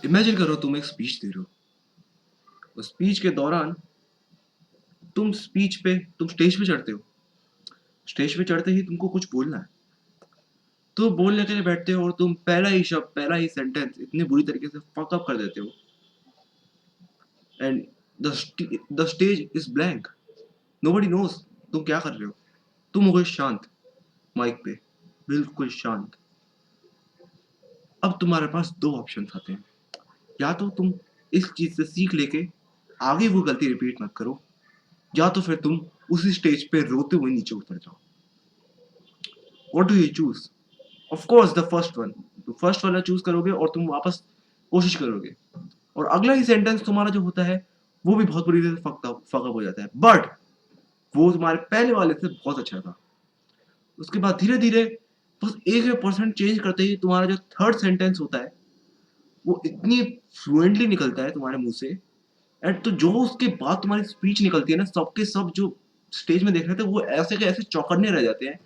Imagine करो तुम एक स्पीच दे रहे हो। उस स्पीच के दौरान तुम स्टेज पे चढ़ते हो। स्टेज पे चढ़ते ही तुमको कुछ बोलना है। तो बोलने के लिए बैठते हो और तुम पहला ही शब्द, पहला ही सेंटेंस इतनी बुरी तरीके से फक अप कर देते हो and the stage is blank. Nobody knows तुम क्या कर रहे हो। तुम हो गए शांत माइक पे, बिल्कुल शांत। अब तुम्हारे पास दो ऑप्शन आते हैं। या तो तुम इस चीज से सीख लेके आगे वो गलती रिपीट मत करो, या तो फिर तुम उसी स्टेज पे रोते हुए नीचे उतर जाओ। What do you choose? Of course the first one. तुम फर्स्ट वाला चूज करोगे और तुम वापस कोशिश करोगे, और अगला ही सेंटेंस तुम्हारा जो होता है वो भी बहुत बुरी तरह से फकअप हो जाता है, बट वो तुम्हारे पहले वाले से बहुत अच्छा था। उसके बाद धीरे धीरे बस 1% चेंज करते ही तुम्हारा जो थर्ड सेंटेंस होता है वो इतनी फ्लुएंटली निकलता है तुम्हारे मुंह से। एंड तो जो उसके बाद तुम्हारी स्पीच निकलती है ना, सबके सब जो स्टेज में देख रहे थे वो ऐसे के ऐसे चौकन्ने रह जाते हैं।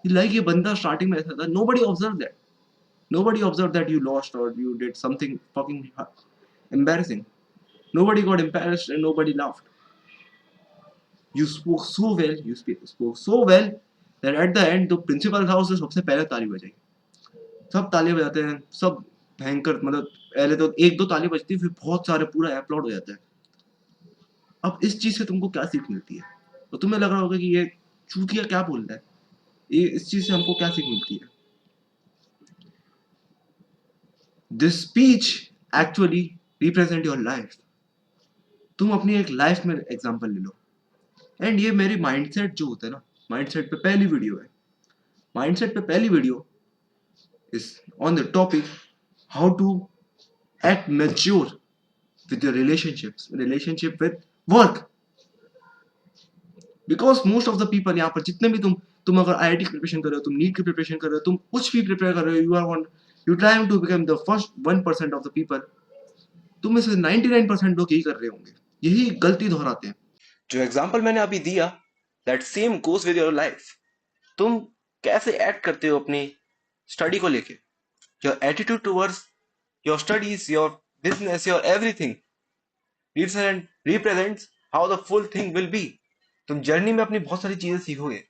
लाइक ये बंदा स्टार्टिंग में ऐसा था, nobody observe that, nobody observed that you lost or you did something fucking embarrassing. Nobody got embarrassed and nobody laughed. You spoke so well, spoke so well that at the end the principal था उसने सबसे पहले ताली बजाई। सब ताली बजाते हैं, सब भयंकर, मतलब पहले तो एक दो ताली बजती फिर बहुत सारे पूरा अपलॉड हो जाता है। अब इस चीज से तुमको क्या सीख मिलती है? तो तुम्हें लग रहा होगा कि ये चूतिया क्या बोल रहा है, ये इस चीज से हमको क्या सीख मिलती है? This speech actually represent your life. तुम अपनी एक लाइफ में एग्जांपल ले लो। एंड ये मेरी माइंडसेट जो होता है ना, माइंडसेट पे पहली वीडियो है। माइंडसेट पे पहली video is on the topic how to act mature with your relationship with work. Because most of the people यहाँ पर जितने भी तुम अगर आईआईटी की प्रिपरेशन कर रहे हो, तुम नीट की प्रिपरेशन कर रहे हो, तुम कुछ भी प्रिपेयर कर रहे हो, you trying to become the first 1% of the people. तुम में से 99% लोग यही कर रहे होंगे, यही गलती दोहराते हैं। जो एग्जाम्पल मैंने अभी दिया, that same goes with your life. तुम कैसे एक्ट करते हो अपनी स्टडी को लेके, your attitude towards your studies, your business, your everything represents how the full thing will be. तुम जर्नी में अपनी बहुत सारी चीजें सीखोगे,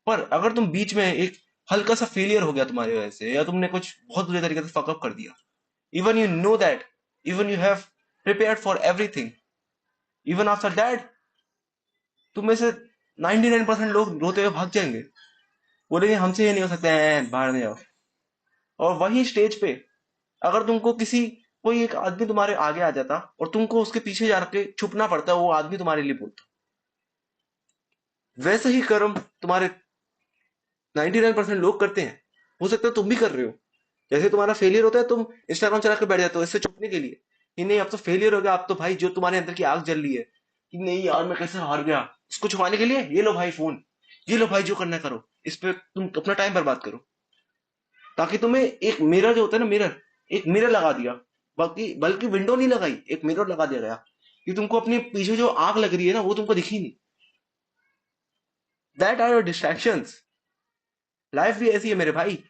पर अगर तुम बीच में एक हल्का सा फेलियर हो गया तुम्हारी वजह से, या तुमने कुछ बहुत बुरे तरीके से फकअप कर दिया, even you know that, even you have prepared for everything, even after that तुम में से 99% लोग रोते हुए भाग जाएंगे, बोलेंगे हमसे ये नहीं हो सकता है, बाहर नहीं आओ। और वही स्टेज पे अगर तुमको कोई एक आदमी तुम्हारे आगे आ जाता और तुमको उसके पीछे जाके छुपना पड़ता, वो आदमी तुम्हारे लिए बोलता। वैसे ही कर्म तुम्हारे 99% लोग करते हैं। हो सकता है तुम भी कर रहे हो। जैसे तुम्हारा फेलियर होता है, तुम इंस्टाग्राम चला के बैठ जाते हो इससे छुपने के लिए कि नहीं अब तो फेलियर हो गया, अब तो भाई जो तुम्हारे अंदर की आग जल रही है कि नहीं यार मैं कैसे हार गया, इसको छुपाने के लिए ये लो भाई फोन, ये लो भाई जो करना है करो, इस पे तुम अपना टाइम बर्बाद करो। ताकि तुम्हें एक मिरर जो होता है ना, एक मिरर लगा दिया, बल्कि विंडो नहीं लगाई, एक मिरर लगा दिया गया कि तुमको अपने पीछे जो आग लग रही है ना वो तुमको दिखी नहीं। That are your distractions. Life भी ऐसी है मेरे भाई।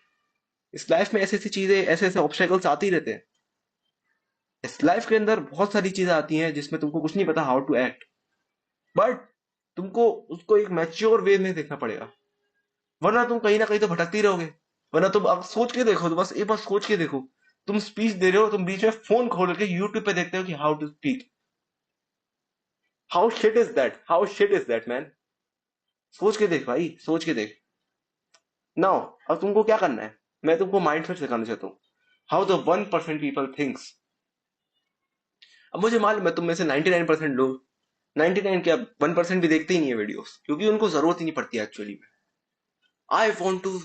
इस लाइफ में ऐसी ऐसी चीजें, ऐसे ऐसे ऑब्स्टेकल्स आते ही रहते हैं। इस लाइफ के अंदर बहुत सारी चीजें आती हैं जिसमें तुमको कुछ नहीं पता हाउ टू एक्ट, बट तुमको उसको एक मैच्योर वे में देखना पड़ेगा, वरना तुम कहीं ना कहीं तो भटकती रहोगे। वरना तुम अब सोच के देखो, तो बस एक बार सोच के देखो, तुम स्पीच दे रहे हो, तुम बीच में फोन खोल के यूट्यूब पे देखते हो कि how to speak. How shit is that man. सोच के देख भाई, सोच के देख। नाउ अब तुमको क्या करना है, मैं तुमको माइंडसेट सिखाना चाहता हूँ, हाउ द 1% पीपल थिंक्स। अब मुझे मालूम है तुम में से 99% लोग, 99 क्या 1% भी देखते ही नहीं है वीडियोस, क्योंकि उनको जरूरत ही नहीं पड़ती एक्चुअली में। I want to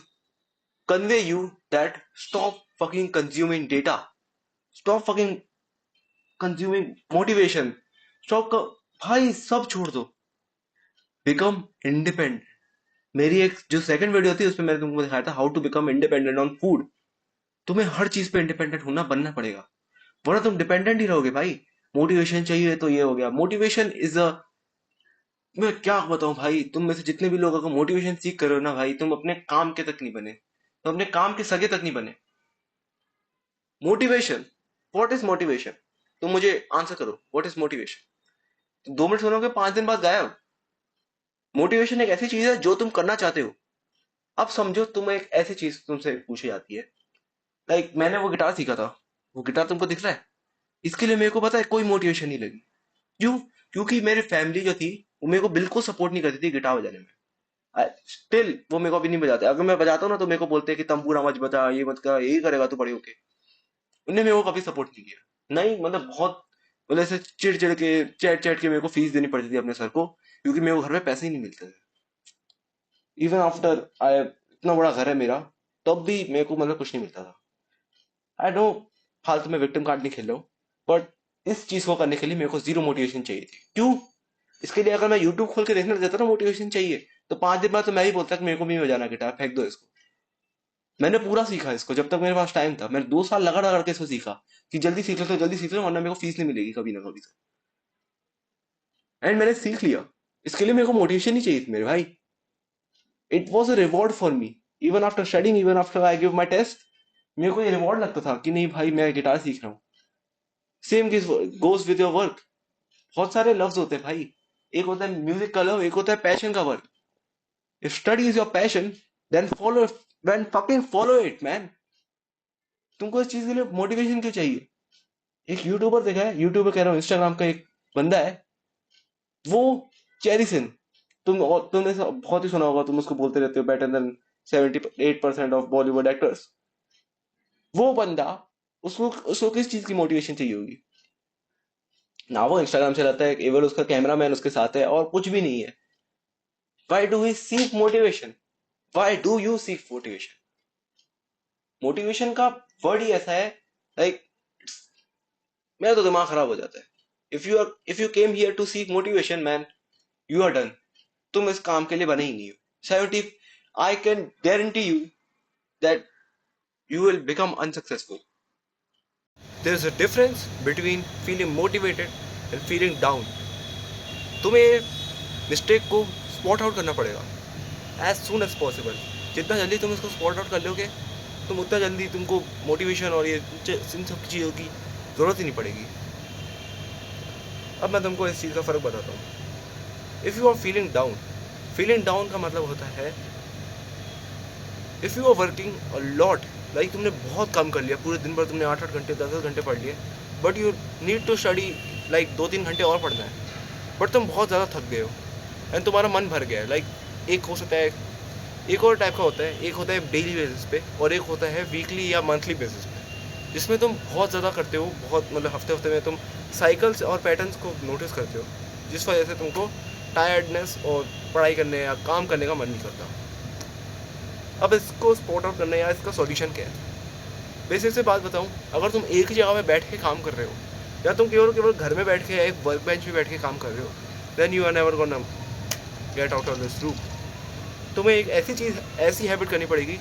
convey you that stop fucking consuming data, stop fucking consuming motivation, stop का भाई सब छोड़ दो, बिकम इंडिपेंडेंट। मेरी एक जो सेकंड वीडियो थी उसमें मैंने तुमको दिखाया था how to become independent on food. तुम्हें हर चीज पे इंडिपेंडेंट बनना पड़ेगा, वरना तुम डिपेंडेंट ही रहोगे भाई। मोटिवेशन चाहिए तो ये हो गया, मोटिवेशन इज अ, मैं क्या बताऊं भाई, तुम में से जितने भी लोग अगर मोटिवेशन सीख कर रहे हो ना भाई, तुम अपने काम के तक नहीं बने, तुम अपने काम के सगे तक नहीं बने। Motivation what is motivation? तुम मुझे आंसर करो, व्हाट इज मोटिवेशन? 2 मिनट सुनोगे, 5 दिन बाद गायब। मोटिवेशन एक ऐसी चीज है जो तुम करना चाहते हो। अब समझो तुम एक ऐसी चीज तुमसे पूछी जाती है, लाइक मैंने वो गिटार सीखा था, वो गिटार तुमको दिख रहा है, इसके लिए मेरे को पता है कोई मोटिवेशन नहीं लगी। क्यों? क्योंकि मेरी फैमिली जो थी वो मेरे को बिल्कुल सपोर्ट नहीं करती थी गिटार बजाने में। स्टिल वो मेरे को अभी नहीं बजाते। अगर मैं बजाता हूँ ना तो मेरे को बोलते हैं कि तंबूरा मत बजा, ये मत कर, यही करेगा तू बड़े होके। उन्हें मेरे को कभी सपोर्ट नहीं किया। नहीं मतलब बहुत, मतलब ऐसे चिड़ चिड़ के चैट चैट के मेरे को फीस देनी पड़ती थी अपने सर को, क्योंकि मेरे को घर में पैसे ही नहीं मिलते थे। इवन आफ्टर आई, इतना बड़ा घर है मेरा, तब भी मेरे को मतलब कुछ नहीं मिलता था। आई नो फालतू में विक्टिम कार्ड नहीं खेल रहा हूँ, बट इस चीज को करने के लिए मेरे को जीरो मोटिवेशन चाहिए थी। क्यों? इसके लिए अगर मैं यूट्यूब खोल के देखने लग जाता ना मोटिवेशन चाहिए, तो 5 दिन बाद तो मैं ही बोलता कि मेरे को भी बजाना गिटार, फेंक दो इसको। मैंने पूरा सीखा इसको, जब तक मेरे पास टाइम था मैंने 2 साल लगा रगड़ के इसको सीखा कि जल्दी सीख लो तो जल्दी सीख लो, वरना मेरे को फीस नहीं मिलेगी कभी ना कभी तो। एंड मैंने सीख लिया। इसके लिए मेरे को मोटिवेशन नहीं चाहिए थी मेरे भाई। It was a reward for me. Even after studying, even after I give my test, मेरे को ये रिवॉर्ड लगता था कि नहीं भाई मैं गिटार सीख रहा हूँ। Same goes with your work. बहुत सारे लफ्ज होते हैं भाई। एक होता है म्यूजिक का लव, एक होता है पैशन का work. If study is your passion, then follow, then fucking follow it man. तुमको इस चीज के लिए मोटिवेशन क्यों चाहिए? एक यूट्यूबर देखा है, यूट्यूबर कह रहा हूँ, इंस्टाग्राम का एक बंदा है, वो चेरिसन, तुमने बहुत ही सुना होगा, तुम उसको बोलते रहते हो better than 78% of Bollywood actors. वो बंदा, उसको उसको किस चीज की मोटिवेशन चाहिए होगी? ना वो इंस्टाग्राम चलाता है, केवल उसका कैमरामैन उसके साथ है और कुछ भी नहीं है। Why do we seek motivation? Why do you seek motivation? Motivation का वर्ड ही ऐसा है, लाइक मेरा तो दिमाग खराब हो जाता है। If you came here to seek motivation man, you are done. तुम इस काम के लिए बने ही नहीं हो। 70, I can guarantee you that you will become unsuccessful. There is a difference between feeling motivated and feeling down. तुम्हें मिस्टेक को स्पॉट आउट करना पड़ेगा एज सुन एज पॉसिबल। जितना जल्दी तुम इसको स्पॉट आउट कर लोगे, तुम उतना जल्दी तुमको मोटिवेशन और ये इन सब चीज़ों की ज़रूरत ही नहीं पड़ेगी। अब मैं तुमको इस चीज़ का फ़र्क बताता हूँ। If you are feeling down का मतलब होता है if you are working a lot, like तुमने बहुत काम कर लिया, पूरे दिन भर तुमने 8-8 घंटे 10-10 घंटे पढ़ लिए, but you need to study, like 2-3 घंटे और पढ़ना है, बट तुम बहुत ज़्यादा थक गए हो एंड तुम्हारा मन भर गया है। लाइक एक हो सकता है, एक और टाइप का होता है, एक होता है डेली बेसिस पे और एक होता है वीकली या मंथली बेसिस पे, जिसमें तुम बहुत ज़्यादा करते हो, बहुत मतलब हफ्ते हफ्ते में तुम साइकिल्स और पैटर्न्स को नोटिस करते हो, जिस वजह से तुमको टायर्डनेस और पढ़ाई करने या काम करने का मन नहीं करता। अब इसको स्पॉट आउट करना या इसका सॉल्यूशन क्या है? बेसिक से बात बताऊं, अगर तुम एक ही जगह में बैठ के काम कर रहे हो या तुम केवल घर में बैठ के या एक वर्क बेंच पे बैठ के काम कर रहे हो, then you are never gonna get out of this loop. तुम्हें एक ऐसी हैबिट करनी पड़ेगी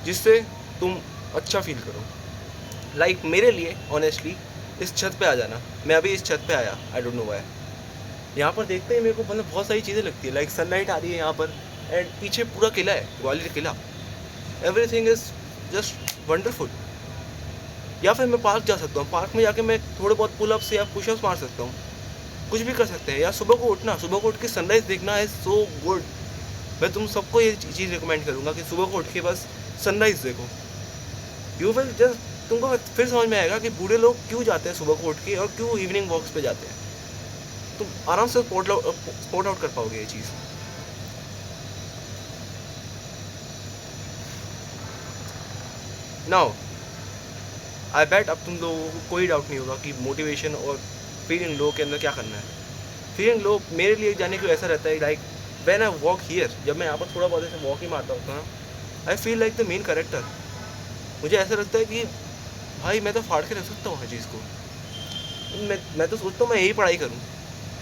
जिससे तुम अच्छा फील करो। लाइक मेरे लिए ऑनेस्टली इस छत पे आ जाना। मैं अभी इस छत पे आया, आई डोंट नो व्हाई। यहाँ पर देखते ही मेरे को मतलब बहुत सारी चीज़ें लगती है, लाइक सनलाइट आ रही है यहाँ पर एंड पीछे पूरा किला है, ग्वालियर किला। Everything is just wonderful. या फिर मैं पार्क जा सकता हूँ, पार्क में जाके मैं थोड़े बहुत पुलअप्स या पुशअप्स मार सकता हूँ, कुछ भी कर सकते हैं। या सुबह को उठ के सनराइज देखना इज सो गुड। मैं तुम सबको ये चीज़ रिकमेंड करूँगा कि सुबह को उठ के बस सनराइज देखो। यू विल जस्ट, तुमको फिर समझ में आएगा कि बूढ़े लोग क्यों जाते हैं सुबह को उठ के और क्यों इवनिंग वॉक्स पे जाते हैं। तुम आराम से स्पॉट आउट कर पाओगे ये चीज़। नाउ आई बैट अब तुम लोगों को कोई डाउट नहीं होगा कि मोटिवेशन और फीलिंग लो के अंदर क्या करना है। फीलिंग लो मेरे लिए जाने को ऐसा रहता है, like when I walk here, जब मैं यहाँ पर थोड़ा बहुत ऐसे वॉक ही मारता होता हूँ, I feel like the main character. मुझे ऐसा लगता है कि भाई मैं तो फाड़ के रख सकता हूँ हर चीज़ को। मैं तो सोचता हूँ मैं यही पढ़ाई करूँ,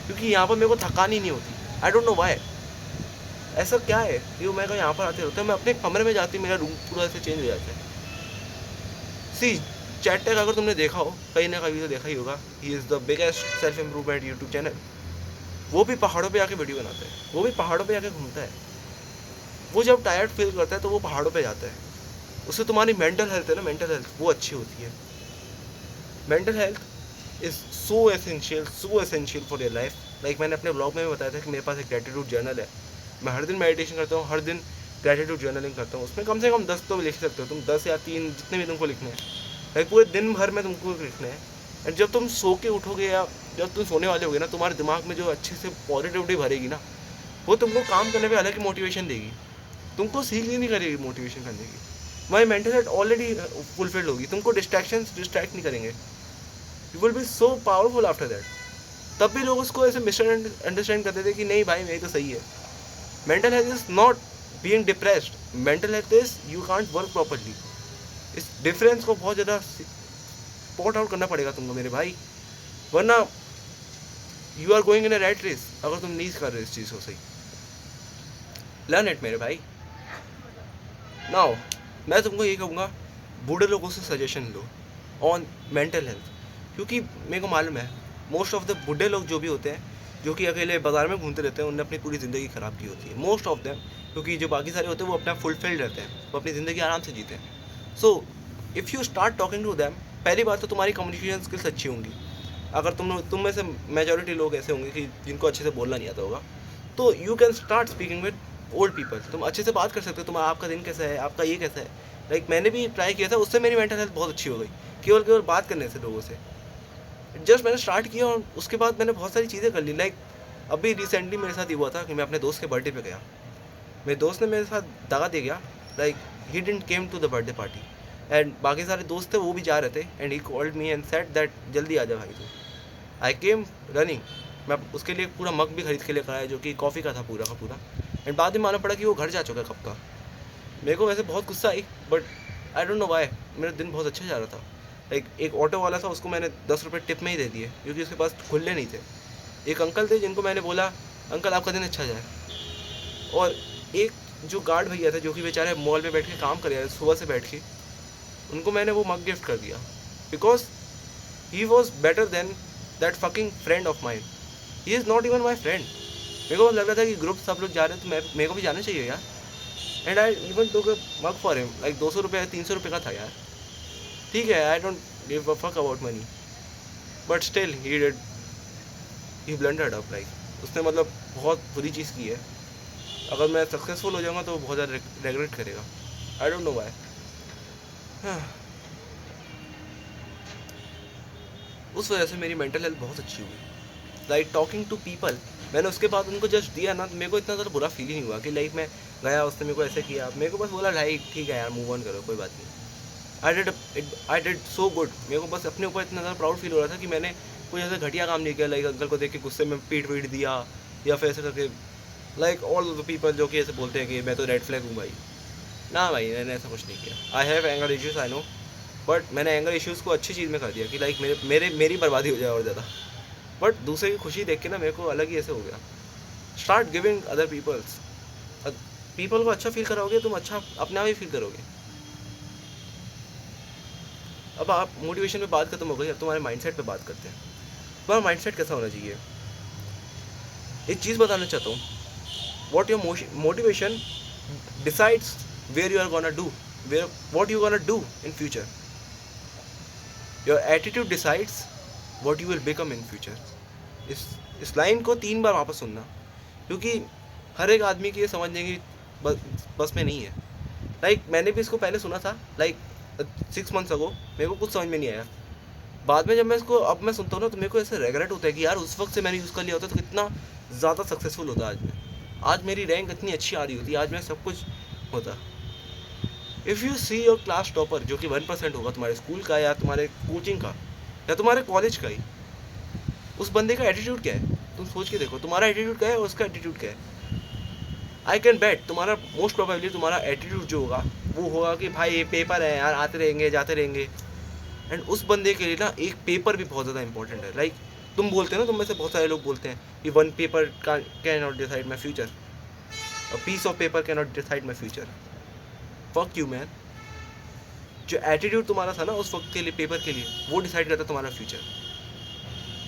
क्योंकि यहाँ पर मेरे को थकान ही नहीं होती। आई डोंट नो वाई, ऐसा क्या है कि मैं यहाँ पर आते रहता हूँ, मैं अपने कमरे में जाती, मेरा रूम पूरा ऐसे चेंज हो जाता है। सी चैट टैग अगर तुमने देखा हो, कहीं ना कहीं तो देखा ही होगा, he is the biggest self improvement YouTube channel. वो भी पहाड़ों पे आके वीडियो बनाता है, वो भी पहाड़ों पे आके घूमता है। वो जब टायर्ड फील करता है तो वो पहाड़ों पे जाता है, उससे तुम्हारी मेंटल हेल्थ है ना, मेंटल हेल्थ वो अच्छी होती है। Mental health is so essential for your life. Like मैंने अपने ब्लॉग में भी बताया था कि मेरे पास एक ग्रेटिट्यूड जर्नल है। मैं हर दिन मेडिटेशन करता हूँ, हर दिन ग्रेटिट्यूड जर्नलिंग करता हूँ। उसमें कम से कम 10 तो लिख सकते हो तुम, 10 या 3 जितने भी तुमको लिखने हैं। लाइक पूरे दिन भर में तुमको लिखना है। एंड जब तुम सो के उठोगे या जब तुम सोने वाले होगे ना, तुम्हारे दिमाग में जो अच्छे से पॉजिटिविटी भरेगी ना, वो तुमको काम करने में अलग ही मोटिवेशन देगी। तुमको सीख ही नहीं करेगी मोटिवेशन करने की। तुम्हारी मेंटल हेल्थ ऑलरेडी फुलफिल्ड होगी, तुमको डिस्ट्रैक्ट नहीं करेंगे। You will be so powerful after that. तब भी लोग उसको ऐसे मिसअंडरस्टैंड करते थे कि नहीं भाई मेरी तो सही है। Mental health is not being depressed, mental health is you can't work properly. इस डिफरेंस को बहुत ज़्यादा पॉट आउट करना पड़ेगा तुमको मेरे भाई, वरना you are going in a rat race. अगर तुम नहीं कर रहे इस चीज़ को सही, लर्न इट मेरे भाई। नाउ मैं तुमको ये कहूँगा, बूढ़े लोगों से suggestion low on mental health, क्योंकि मेरे को मालूम है मोस्ट ऑफ द बूढ़े लोग जो भी होते हैं, जो कि अकेले बाजार में घूमते रहते हैं, उन्होंने अपनी पूरी ज़िंदगी ख़राब की होती है, मोस्ट ऑफ देम। क्योंकि जो बाकी सारे होते हैं वो अपना फुलफिल्ड रहते हैं, वो अपनी ज़िंदगी आराम से जीते हैं। So if you start talking to them, पहली बात तो तुम्हारी कम्युनिकेशन स्किल्स अच्छी होंगी। अगर तुम में से मेजॉरिटी लोग ऐसे होंगे कि जिनको अच्छे से बोलना नहीं आता होगा, तो you can start speaking with old people. तुम अच्छे से बात कर सकते हो, तुम आपका दिन कैसा है, आपका ये कैसा है। लाइक मैंने भी ट्राई किया था, उससे मेरी मेंटल हेल्थ बहुत अच्छी हो गई, केवल केवल बात करने से लोगों से। जस्ट मैंने स्टार्ट किया और उसके बाद मैंने बहुत सारी चीज़ें कर ली। लाइक अभी रिसेंटली मेरे साथ ये हुआ था कि मैं अपने दोस्त के बर्थडे पे गया। मेरे दोस्त ने मेरे साथ दगा दे गया। Like he didn't came to the birthday party and बाकी सारे दोस्त थे वो भी जा रहे थे and he called me and said that जल्दी आ जा भाई तू। I came running. मैं उसके लिए पूरा मग भी खरीद के लेकर आया जो कि कॉफ़ी का था पूरा का पूरा। एंड बाद में मालूम पड़ा कि वो घर जा चुका है कब का। मेरे को वैसे बहुत गुस्सा आई, but I don't know why, मेरा दिन बहुत अच्छा जा रहा था। लाइक एक ऑटो वाला था, उसको मैंने 10 रुपये टिप में ही दे दिए क्योंकि उसके पास खुले नहीं थे। एक अंकल थे जिनको मैंने बोला अंकल आपका दिन अच्छा जाए। और एक जो गार्ड भैया थे जो कि बेचारे मॉल में बैठ के काम कर रहे थे सुबह से बैठ के, उनको मैंने वो मग गिफ्ट कर दिया because he was better than that fucking friend of mind. He is not even my friend. मेरे को लग रहा था कि ग्रुप सब लोग जा रहे हैं तो मेरे को भी जाना चाहिए यार। And I even took a mug for him. Like 200 रुपये 300 रुपये का था यार। ठीक है, I don't give a fuck about money, but still he blundered up. Like उसने मतलब बहुत बुरी चीज़ की है। अगर मैं सक्सेसफुल हो जाऊँगा तो वो बहुत ज़्यादा रेगरेट करेगा। आई डोंट नो वाई। उस वजह से मेरी मेंटल हेल्थ बहुत अच्छी हुई। लाइक टॉकिंग टू पीपल, मैंने उसके बाद उनको जस्ट दिया ना, तो मेरे को इतना ज़्यादा बुरा फील ही नहीं हुआ कि लाइक मैं गया उसने मेरे को ऐसे किया। मेरे को बस बोला भाई ठीक है यार मूव ऑन करो कोई बात नहीं। I did so good. मेरे को बस अपने ऊपर इतना ज़्यादा प्राउड फील हो रहा था कि मैंने कोई ऐसा घटिया काम नहीं किया। लाइक अंकल को देख के गुस्से में पीट दिया या फिर ऐसे करके। लाइक ऑल द पीपल जो कि ऐसे बोलते हैं कि मैं तो रेड फ्लैग हूँ भाई, ना भाई मैंने ऐसा कुछ नहीं किया। I have anger issues I know, but मैंने एंगर इश्यूज़ को अच्छी चीज़ में कर दिया कि लाइक मेरी बर्बादी हो जाए और ज़्यादा। बट दूसरे की खुशी देख के ना मेरे को अलग ही ऐसे हो गया। स्टार्ट गिविंग अदर पीपल को अच्छा फील कराओगे तुम, अच्छा अपने आप ही फील करोगे। अब आप मोटिवेशन पे बात खत्म हो गई, अब तुम्हारे माइंडसेट पे बात करते हैं। तुम्हारा माइंडसेट कैसा होना चाहिए? एक चीज़ बताना चाहता हूँ, what your motivation decides where you are gonna do, where what you gonna do in future. Your attitude decides what you will become in future. इस लाइन को 3 बार वापस सुनना, क्योंकि हर एक आदमी की ये समझने की बस में नहीं है। लाइक मैंने भी इसको पहले सुना था लाइक 6 मंथ्स अगो, मेरे को कुछ समझ में नहीं आया। बाद में जब मैं इसको अब मैं सुनता हूँ ना तो मेरे को ऐसे रेगरेट होता है कि यार उस वक्त से मैंने यूज़ कर लिया होता तो कितना ज़्यादा सक्सेसफुल होता आज मैं। आज मेरी रैंक इतनी अच्छी आ रही होती, आज मैं सब कुछ होता। If you see your class topper जो कि 1% होगा तुम्हारे स्कूल का या तुम्हारे कोचिंग का या तुम्हारे कॉलेज का ही, उस बंदे का एटीट्यूड क्या है तुम सोच के देखो। तुम्हारा एटीट्यूड क्या है और उसका एटीट्यूड क्या है। आई कैन बैट तुम्हारा मोस्ट प्रोबेबली तुम्हारा एटीट्यूड जो होगा वो होगा कि भाई ये पेपर है यार, आते रहेंगे जाते रहेंगे। एंड उस बंदे के लिए ना एक पेपर भी बहुत ज़्यादा इंपॉर्टेंट है। लाइक तुम बोलते हो ना, तुम में से बहुत सारे लोग बोलते हैं कि 1 paper can not decide my future, a piece of paper can not decide my future. Fuck you man. जो एटीट्यूड तुम्हारा था ना उस वक्त के लिए पेपर के लिए, वो डिसाइड करता तुम्हारा फ्यूचर।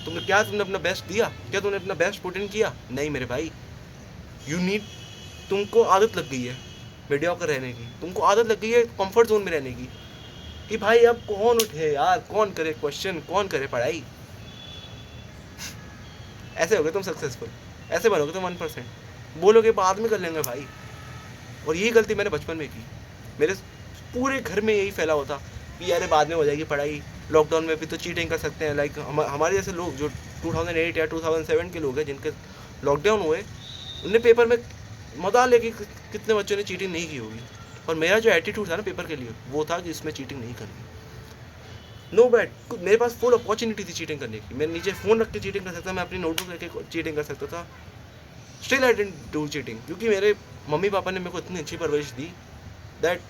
तुमने अपना बेस्ट दिया क्या? तुमने अपना बेस्ट पुट इन किया? नहीं मेरे भाई। यू नीड, तुमको आदत लग गई है मीडियोकर रहने की, तुमको आदत लग गई है कंफर्ट जोन में रहने की। कि भाई अब कौन उठे यार, कौन करे क्वेश्चन, कौन करे पढ़ाई। ऐसे होगे तुम सक्सेसफुल, ऐसे बनोगे तुम 1%, बोलोगे बाद में कर लेंगे भाई। और यही गलती मैंने बचपन में की, मेरे पूरे घर में यही फैला हुआ था कि यार बाद में हो जाएगी पढ़ाई, लॉकडाउन में भी तो चीटिंग कर सकते हैं। लाइक हमारे जैसे लोग जो 2008 या 2007 के लोग हैं जिनके लॉकडाउन हुए, उनने पेपर में मजा लेके कितने बच्चों ने चीटिंग नहीं की होगी। और मेरा जो एटीट्यूड था ना पेपर के लिए, वो था कि इसमें चीटिंग नहीं करनी। नो बैड, मेरे पास फुल अपॉर्चुनिटी थी चीटिंग करने की। मैं नीचे फ़ोन रख के चीटिंग कर सकता था, मैं अपनी नोटबुक लेके चीटिंग कर सकता था। Still I didn't do cheating, क्योंकि मेरे मम्मी पापा ने मेरे को इतनी अच्छी परवरिश दी दैट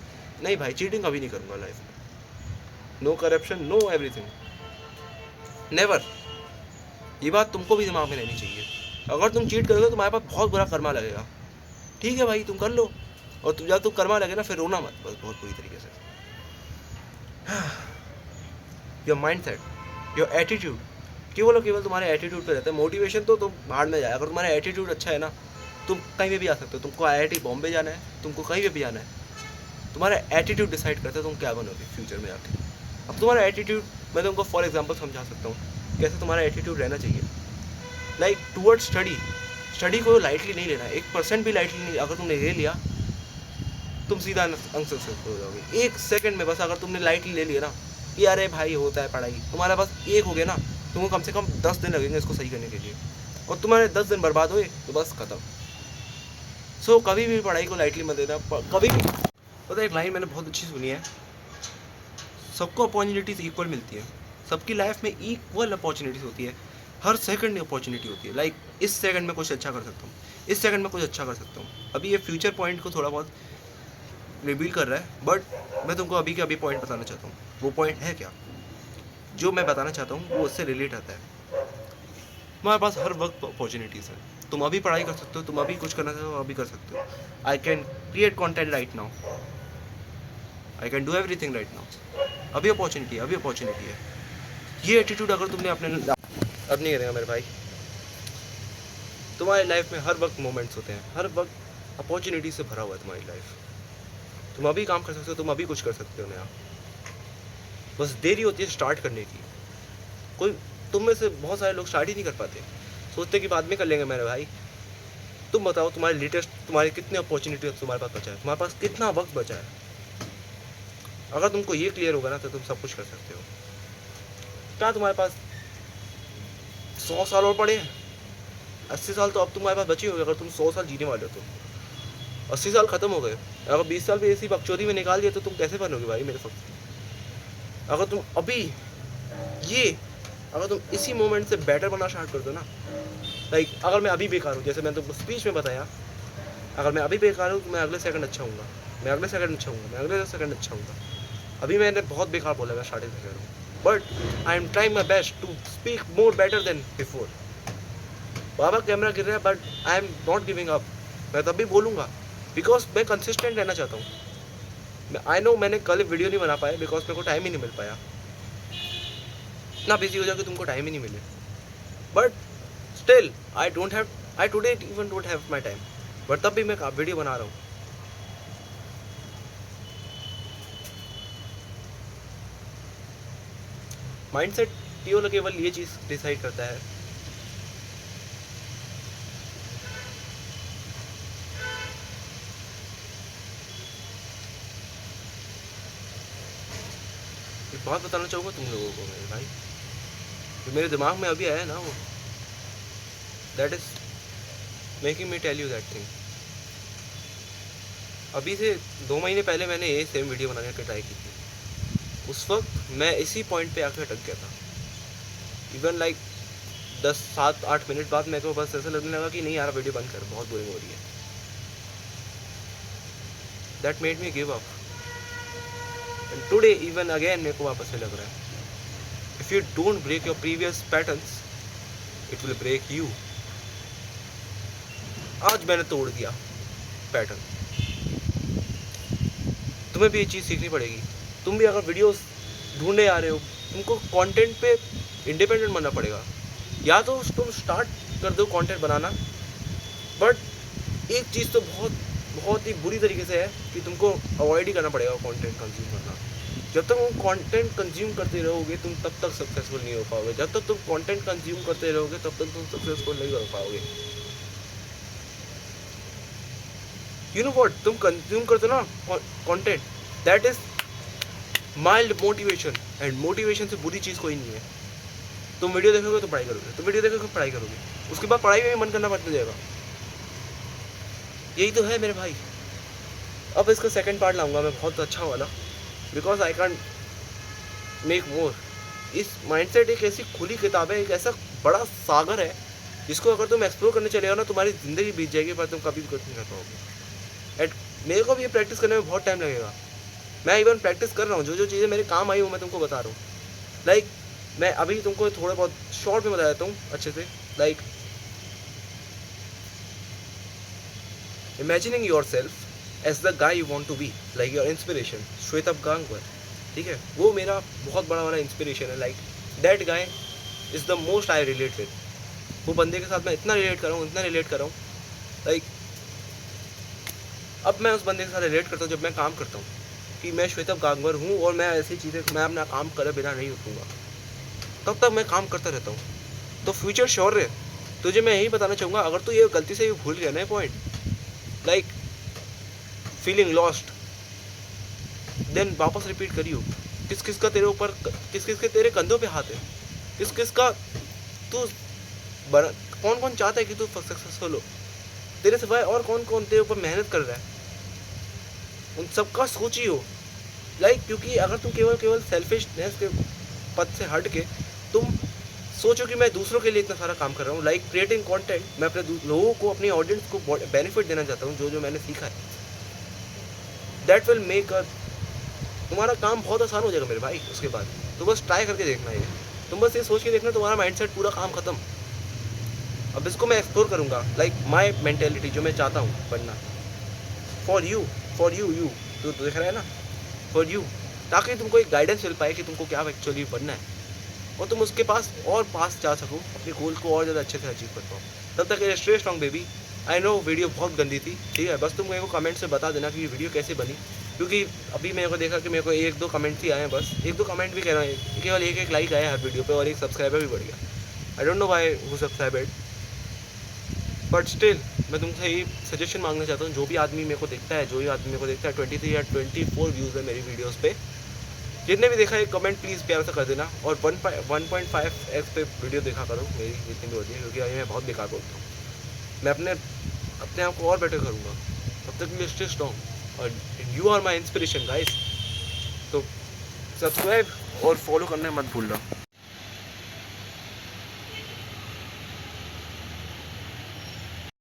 नहीं भाई, चीटिंग कभी नहीं करूँगा लाइफ में। No corruption, no everything, never. ये बात तुमको भी दिमाग में रहनी चाहिए। अगर तुम चीट करोगे तो तुम्हारे पास बहुत बुरा कर्मा लगेगा। ठीक है भाई, तुम कर लो, और तुम जब तुम कर्मा लगे ना फिर रोना मत, बस बहुत बुरी तरीके से। Your mind set, your attitude, केवल और केवल तुम्हारे एटीट्यूड पे रहता है। मोटिवेशन तो तुम भाड़ में जाए, अगर तुम्हारा एटीट्यूड अच्छा है ना, तुम कहीं पे भी आ सकते हो। तुमको IIT बॉम्बे जाना है, तुमको कहीं पे भी जाना है, तुम्हारा एटीट्यूड डिसाइड करता है तुम क्या बनोगे फ्यूचर में जाके। अब तुम्हारा एटीट्यूड, मैं तुमको फॉर एग्जांपल समझा सकता हूँ कैसे तुम्हारा एटीट्यूड रहना चाहिए। लाइक टूवर्ड स्टडी, स्टडी को लाइटली नहीं लेना, 1% भी लाइटली नहीं। अगर तुमने ले लिया तुम सीधा अनसक्सेसफुल हो जाओगे 1 सेकंड में। बस अगर तुमने लाइटली ले लिया ना कि अरे भाई होता है पढ़ाई, तुम्हारा बस एक हो गया ना, तुमको कम से कम 10 दिन लगेंगे इसको सही करने के लिए, और तुम्हारे 10 दिन बर्बाद हुए तो बस खत्म। सो कभी भी पढ़ाई को लाइटली मत देना, कभी भी। पता है एक लाइन मैंने बहुत अच्छी सुनी है, सबको अपॉर्चुनिटीज़ इक्वल मिलती है, सबकी लाइफ में इक्वल अपॉर्चुनिटीज़ होती है, हर सेकंड में अपॉर्चुनिटी होती है। लाइक इस सेकंड में कुछ अच्छा कर सकता हूँ, इस सेकंड में कुछ अच्छा कर सकता हूँ। अभी ये फ्यूचर पॉइंट को थोड़ा बहुत रिवील कर रहा है, बट मैं तुमको अभी के अभी पॉइंट बताना चाहता हूँ। वो पॉइंट है क्या जो मैं बताना चाहता हूँ, वो उससे रिलेट आता है। तुम्हारे पास हर वक्त अपॉर्चुनिटीज़ है, तुम अभी पढ़ाई कर सकते हो, तुम अभी कुछ करना चाहते हो अभी कर सकते हो। I can create content right now, I can do everything right now. अभी अपॉर्चुनिटी है, अभी अपॉर्चुनिटी है। ये एटीट्यूड अगर तुमने अपने, अब नहीं करेगा मेरे भाई। तुम्हारी लाइफ में हर वक्त मोमेंट्स होते हैं, हर वक्त अपॉर्चुनिटी से भरा हुआ है तुम्हारी लाइफ। तुम अभी काम कर सकते हो, तुम अभी कुछ कर सकते हो नया, बस देरी होती है स्टार्ट करने की। कोई तुम में से बहुत सारे लोग स्टार्ट ही नहीं कर पाते, सोचते कि बाद में कर लेंगे मेरे भाई। तुम बताओ तुम्हारे लेटेस्ट, तुम्हारे कितने अपॉर्चुनिटी तुम्हारे पास बचा है, तुम्हारे पास कितना वक्त बचा है। अगर तुमको ये क्लियर होगा ना तो तुम सब कुछ कर सकते हो। क्या तुम्हारे पास 100 साल और पड़े हैं? 80 साल तो अब तुम्हारे पास बचे होंगे। अगर तुम 100 साल जीने वाले हो तो 80 साल खत्म हो गए। अगर 20 साल भी ऐसी बकचोदी में निकाल दिया तो तुम कैसे बनोगे भाई मेरे साथ। अगर तुम अभी ये, अगर तुम इसी मोमेंट से बेटर बनना स्टार्ट कर दो ना, लाइक अगर मैं अभी बेकार हूँ, जैसे मैंने तुमको स्पीच में बताया, अगर मैं अभी बेकार हूँ तो मैं अगले सेकंड अच्छा हूँगा, मैं अगले सेकंड अच्छा हूँगा, मैं अगले सेकंड अच्छा हूँगा। अभी मैंने बहुत बेकार बोला, मैं स्टार्टिंग से कह रहा हूँ, but I am trying my best to speak more better than before. बाबा कैमरा गिर रहा है but I am not giving up, मैं तब भी बोलूँगा बिकॉज मैं कंसिस्टेंट रहना चाहता हूँ। आई नो मैंने कल वीडियो नहीं बना पाया बिकॉज मेरे को टाइम ही नहीं मिल पाया, इतना बिजी हो जाओ कि तुमको टाइम ही नहीं मिले। But still I today even don't have my time, but तब भी मैं वीडियो बना रहा हूँ। माइंडसेट केवल केवल ये चीज़ डिसाइड करता है एक बात बताना चाहूँगा तुम लोगों को मेरे भाई, जो मेरे दिमाग में अभी आया ना, वो that is making me tell you that thing. अभी से 2 महीने पहले मैंने ये सेम वीडियो बनाने की ट्राई की थी। उस वक्त मैं इसी पॉइंट पे आके अटक गया था। इवन लाइक 7-8 मिनट बाद मेरे को बस ऐसा लगने लगा कि नहीं यार वीडियो बंद कर, बहुत बोरिंग हो रही है। That made me give up, and today even again मेरे को वापस से लग रहा है if you don't break your previous patterns it will break you. आज मैंने तोड़ दिया पैटर्न, तुम्हें भी ये चीज़ सीखनी पड़ेगी। तुम भी अगर वीडियोस ढूंढने आ रहे हो, तुमको कंटेंट पे इंडिपेंडेंट बनना पड़ेगा। या तो तुम स्टार्ट कर दो कंटेंट बनाना, बट एक चीज़ तो बहुत बहुत ही बुरी तरीके से है कि तुमको अवॉइड ही करना पड़ेगा कंटेंट कंज्यूम करना, जब तक तुम कंटेंट कंज्यूम करते रहोगे तुम तब तक सक्सेसफुल नहीं हो पाओगे। जब तक तुम कंटेंट कंज्यूम करते रहोगे तब तक तुम सक्सेसफुल नहीं हो पाओगे। यू नो व्हाट, तुम कंज्यूम करते हो ना content, that is mild motivation, and motivation से बुरी चीज़ कोई नहीं है। तुम वीडियो देखोगे तो पढ़ाई करोगे, तुम वीडियो देखोगे तो पढ़ाई करोगे, उसके बाद पढ़ाई में भी मन करना बढ़ता जाएगा। यही तो है मेरे भाई। अब इसका सेकंड पार्ट लाऊंगा मैं बहुत अच्छा वाला, because I can make more. इस माइंडसेट एक ऐसी खुली किताब है, एक ऐसा बड़ा सागर है जिसको अगर तुम एक्सप्लोर करने चले जाओ ना तुम्हारी ज़िंदगी बीत जाएगी पर तुम कभी भी कुछ नहीं कर पाओगे। एंड मेरे को भी ये प्रैक्टिस करने में बहुत टाइम लगेगा। मैं इवन प्रैक्टिस कर रहा हूँ, जो जो चीज़ें मेरे काम आई वो मैं तुमको बता रहा हूँ। लाइक मैं अभी तुमको थोड़ा बहुत शॉर्ट में बता देता हूँ अच्छे से। Like imagining yourself as the guy you want to be, like your inspiration Shwetabh Gangwar, ठीक है, वो मेरा बहुत बड़ा वाला इंस्पिरेशन है। Like that guy is the most I relate with. वो बंदे के साथ मैं इतना रिलेट कर रहा हूँ, इतना रिलेट कर रहा हूँ। लाइक अब मैं उस बंदे के साथ रिलेट करता हूँ जब मैं काम करता हूँ कि मैं श्वेतब गांगवर हूँ और मैं ऐसी चीज़ें, मैं अपना काम करे बिना नहीं उठूँगा, तब तक मैं काम करता रहता हूँ। तो फ्यूचर श्योर है। तुझे मैं यही बताना चाहूँगा, अगर तू ये गलती से भी भूल गया ना point, like feeling lost, then वापस रिपीट करियो। किस किस का तेरे ऊपर, किस किस के तेरे कंधों पे हाथ है, किस किस का तू कौन कौन चाहता है कि तू सक्सेसफुल हो, तेरे सिवाय और कौन कौन तेरे ऊपर मेहनत कर रहा है, उन सबका सोची हो। लाइक क्योंकि अगर तुम केवल सेल्फिशनेस के पद से हट के तुम सोचो कि मैं दूसरों के लिए इतना सारा काम कर रहा हूँ, लाइक क्रिएटिंग कंटेंट, मैं अपने लोगों को, अपनी ऑडियंस को बेनिफिट देना चाहता हूँ, जो जो मैंने सीखा है, दैट विल मेक तुम्हारा काम बहुत आसान हो जाएगा मेरे भाई। उसके बाद तो बस ट्राई करके देखना है, तुम बस ये सोच के देखना, तुम्हारा माइंडसेट पूरा काम खत्म। अब इसको मैं एक्सप्लोर करूँगा, लाइक माई मेंटेलिटी जो मैं चाहता हूँ बनना, फॉर यू यू तो देख रहा है ना, फॉर यू, ताकि तुमको एक गाइडेंस मिल पाए कि तुमको क्या एक्चुअली बनना है और तुम उसके पास और पास जा सको, अपने गोल को और ज़्यादा अच्छे से अचीव कर पाओ। तब तक ये stay strong baby. I know video बहुत गंदी थी, ठीक है, बस तुम मेरे को कमेंट से बता देना कि ये वीडियो कैसे बनी, क्योंकि अभी मेरे को देखा कि मेरे को 1-2 कमेंट ही आए हैं, बस 1-2 कमेंट भी कह रहे हैं, केवल एक लाइक आया हर वीडियो पे और 1 सब्सक्राइबर भी बढ़ गया। I don't know why who subscribed, but still मैं तुमसे यही सजेशन मांगना चाहता हूँ, जो भी आदमी मेरे को देखता है, 23 या 24 व्यूज़ है मेरी वीडियोज़ पे, जितने भी देखा है कमेंट प्लीज़ प्यार से कर देना, और 1.5x पे वीडियो देखा करो मेरी जितनी भी होती है, क्योंकि मैं बहुत बेकार बोलता हूँ। मैं अपने आप को और बेटर करूँगा। तब तक लिए स्टे स्ट्रॉन्ग, और you are my inspiration guys. तो सब्सक्राइब और फॉलो करना मत भूलना।